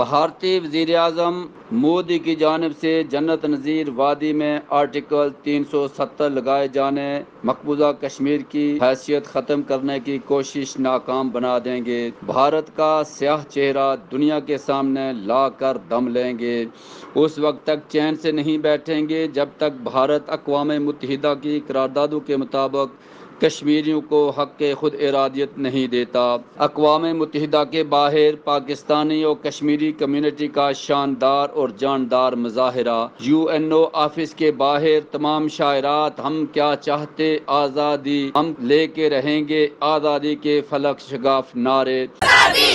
بھارتی وزیر اعظم مودی کی جانب سے جنت نظیر وادی میں آرٹیکل 370 لگائے جانے مقبوضہ کشمیر کی حیثیت ختم کرنے کی کوشش ناکام بنا دیں گے۔ بھارت کا سیاہ چہرہ دنیا کے سامنے لا کر دم لیں گے۔ اس وقت تک چین سے نہیں بیٹھیں گے جب تک بھارت اقوام متحدہ کی قراردادوں کے مطابق کشمیریوں کو حق خود ارادیت نہیں دیتا۔ اقوام متحدہ کے باہر پاکستانی اور کشمیری کمیونٹی کا شاندار اور جاندار مظاہرہ۔ UNO آفس کے باہر تمام شاعرات ہم کیا چاہتے آزادی، ہم لے کے رہیں گے آزادی کے فلک شگاف نعرے۔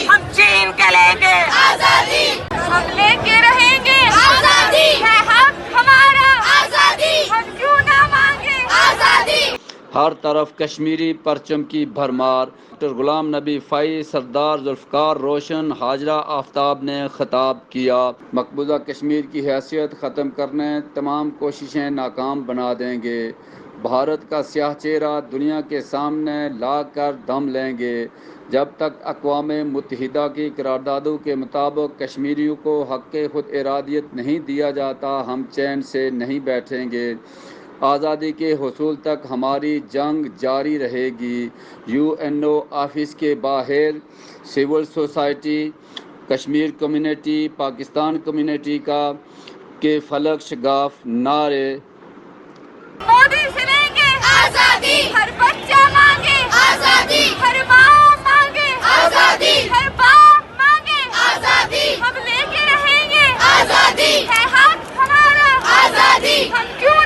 ہم چین کے لیں گے آزادی، ہم لے کے رہیں گے آزادی، ہے حق ہمارا آزادی، ہم کیوں نہ مانگے آزادی۔ ہر طرف کشمیری پرچم کی بھرمار۔ ڈاکٹر غلام نبی فائز، سردار ذوالفقار روشن، حاجرہ آفتاب نے خطاب کیا۔ مقبوضہ کشمیر کی حیثیت ختم کرنے تمام کوششیں ناکام بنا دیں گے۔ بھارت کا سیاہ چہرہ دنیا کے سامنے لا کر دم لیں گے۔ جب تک اقوام متحدہ کی قراردادوں کے مطابق کشمیریوں کو حق خود ارادیت نہیں دیا جاتا، ہم چین سے نہیں بیٹھیں گے۔ آزادی کے حصول تک ہماری جنگ جاری رہے گی۔ UNO آفس کے باہر civil society, Kashmir community, Pakistan community کے فلک شگاف نعرے۔ مودی سے لیں گے آزادی، ہر بچہ مانگے آزادی، ہر ماں مانگے آزادی، ہر باپ مانگے آزادی، ہم لے کے رہیں گے آزادی، ہے حق ہمارا آزادی، ہم کیوں